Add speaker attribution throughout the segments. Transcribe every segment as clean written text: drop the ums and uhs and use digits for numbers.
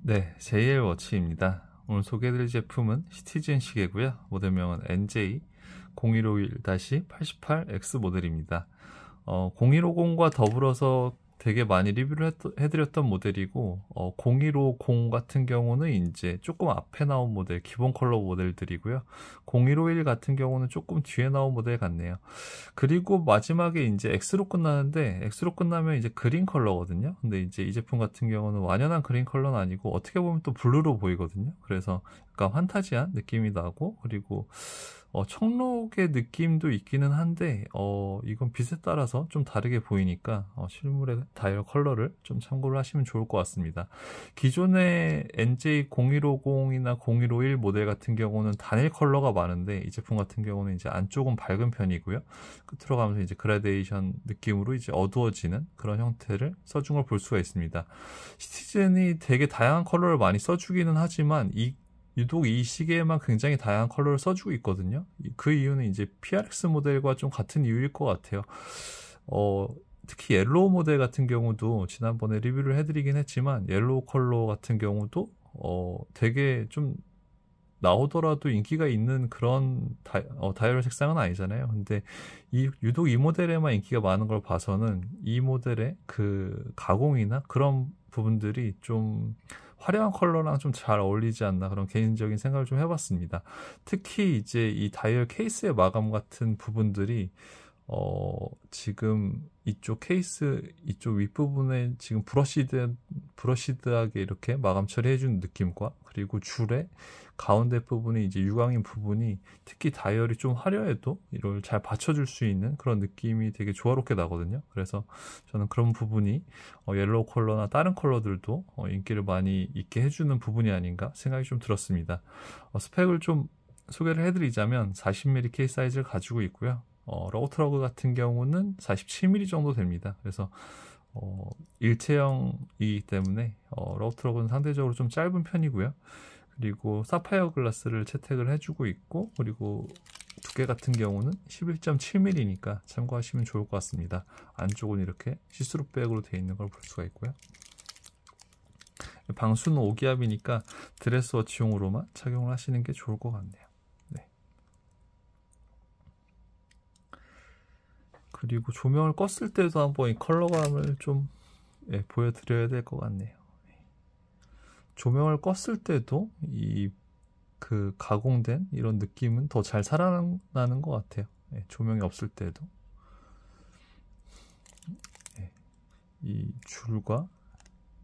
Speaker 1: 네, JL 워치입니다. 오늘 소개해드릴 제품은 시티즌 시계고요. 모델명은 NJ0151-88X 모델입니다. 0150과 더불어서 되게 많이 리뷰를 해드렸던 모델이고, 0150 같은 경우는 이제 조금 앞에 나온 모델, 기본 컬러 모델들이고요. 0151 같은 경우는 조금 뒤에 나온 모델 같네요. 그리고 마지막에 이제 X로 끝나는데, X로 끝나면 이제 그린 컬러거든요. 근데 이제 이 제품 같은 경우는 완연한 그린 컬러는 아니고, 어떻게 보면 또 블루로 보이거든요. 그래서 약간 환타지한 느낌이 나고, 그리고 청록의 느낌도 있기는 한데 이건 빛에 따라서 좀 다르게 보이니까 실물의 다이얼 컬러를 좀 참고를 하시면 좋을 것 같습니다. 기존의 NJ0150이나 0151 모델 같은 경우는 단일 컬러가 많은데 이 제품 같은 경우는 이제 안쪽은 밝은 편이고요. 끝으로 가면서 이제 그라데이션 느낌으로 이제 어두워지는 그런 형태를 써준 걸 볼 수가 있습니다. 시티즌이 되게 다양한 컬러를 많이 써주기는 하지만 유독 이 시계에만 굉장히 다양한 컬러를 써주고 있거든요. 그 이유는 이제 PRX 모델과 좀 같은 이유일 것 같아요. 특히 옐로우 모델 같은 경우도 지난번에 리뷰를 해드리긴 했지만 옐로우 컬러 같은 경우도 되게 좀 나오더라도 인기가 있는 그런 다이얼 색상은 아니잖아요. 근데 유독 이 모델에만 인기가 많은 걸 봐서는 이 모델의 그 가공이나 그런 부분들이 좀 화려한 컬러랑 좀 잘 어울리지 않나 그런 개인적인 생각을 좀 해봤습니다. 특히 이제 이 다이얼 케이스의 마감 같은 부분들이 지금 이쪽 케이스 이쪽 윗부분에 지금 브러시드하게 이렇게 마감 처리해주는 느낌과 그리고 줄의 가운데 부분이 이제 유광인 부분이 특히 다이얼이 좀 화려해도 이걸 잘 받쳐줄 수 있는 그런 느낌이 되게 조화롭게 나거든요. 그래서 저는 그런 부분이 옐로우 컬러나 다른 컬러들도 인기를 많이 있게 해주는 부분이 아닌가 생각이 좀 들었습니다. 스펙을 좀 소개를 해드리자면 40mm 케이스 사이즈를 가지고 있고요. 러그트러그 같은 경우는 47mm 정도 됩니다. 그래서 일체형이기 때문에 러그트러그는 상대적으로 좀 짧은 편이고요. 그리고 사파이어 글라스를 채택을 해주고 있고, 그리고 두께 같은 경우는 11.7mm니까 참고하시면 좋을 것 같습니다. 안쪽은 이렇게 시스루백으로 되어 있는 걸 볼 수가 있고요. 방수는 5기압이니까 드레스워치용으로만 착용을 하시는 게 좋을 것 같네요. 네. 그리고 조명을 껐을 때도 한번 이 컬러감을 좀 보여드려야 될 것 같네요. 조명을 껐을 때도 그 가공된 이런 느낌은 더 잘 살아나는 것 같아요. 조명이 없을 때도 이 줄과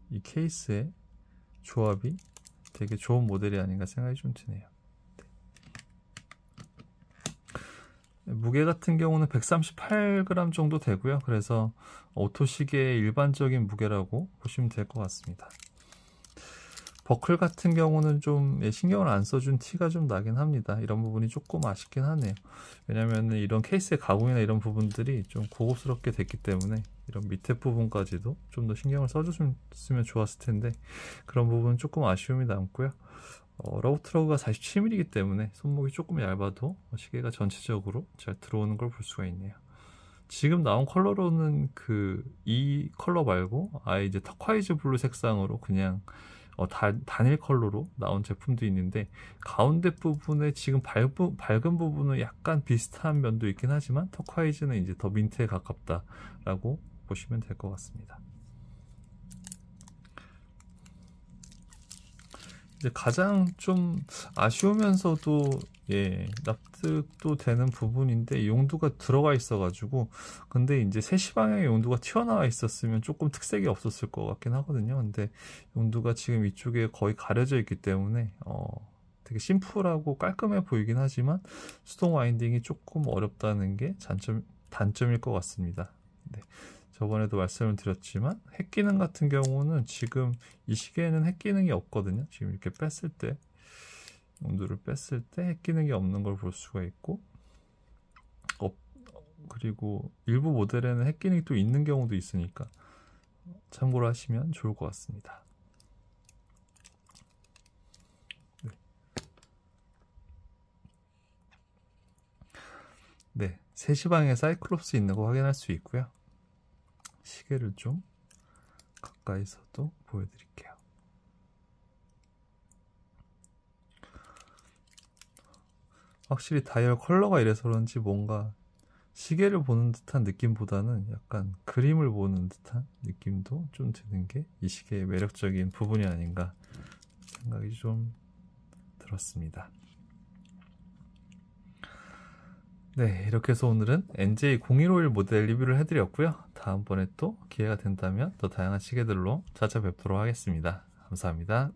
Speaker 1: 이 케이스의 조합이 되게 좋은 모델이 아닌가 생각이 좀 드네요. 무게 같은 경우는 138g 정도 되고요. 그래서 오토 시계의 일반적인 무게라고 보시면 될 것 같습니다. 버클 같은 경우는 좀 신경을 안 써준 티가 좀 나긴 합니다. 이런 부분이 조금 아쉽긴 하네요. 왜냐면 이런 케이스의 가공이나 이런 부분들이 좀 고급스럽게 됐기 때문에 이런 밑에 부분까지도 좀 더 신경을 써줬으면 좋았을 텐데 그런 부분은 조금 아쉬움이 남고요. 러그트러그가 47mm이기 때문에 손목이 조금 얇아도 시계가 전체적으로 잘 들어오는 걸 볼 수가 있네요. 지금 나온 컬러로는 이 컬러 말고 아예 이제 터콰이즈 블루 색상으로 그냥 단일 컬러로 나온 제품도 있는데 가운데 부분에 지금 밝은 부분은 약간 비슷한 면도 있긴 하지만 터콰이즈는 이제 더 민트에 가깝다라고 보시면 될 것 같습니다. 이제 가장 좀 아쉬우면서도 납득도 되는 부분인데 용두가 들어가 있어가지고 근데 이제 3시 방향의 용두가 튀어나와 있었으면 조금 특색이 없었을 것 같긴 하거든요. 근데 용두가 지금 이쪽에 거의 가려져 있기 때문에 되게 심플하고 깔끔해 보이긴 하지만 수동 와인딩이 조금 어렵다는 게 단점일 것 같습니다. 네. 저번에도 말씀을 드렸지만 핵 기능 같은 경우는 지금 이 시계에는 핵 기능이 없거든요. 지금 이렇게 뺐을 때 온도를 뺐을 때 핵 기능이 없는 걸 볼 수가 있고 그리고 일부 모델에는 핵 기능이 또 있는 경우도 있으니까 참고를 하시면 좋을 것 같습니다. 네, 3시 방에 사이클롭스 있는 거 확인할 수 있고요. 시계를 좀 가까이서도 보여드릴게요. 확실히 다이얼 컬러가 이래서 그런지 뭔가 시계를 보는 듯한 느낌보다는 약간 그림을 보는 듯한 느낌도 좀 드는 게 이 시계의 매력적인 부분이 아닌가 생각이 좀 들었습니다. 네, 이렇게 해서 오늘은 NJ0151 모델 리뷰를 해드렸고요. 다음번에 또 기회가 된다면 더 다양한 시계들로 찾아뵙도록 하겠습니다. 감사합니다.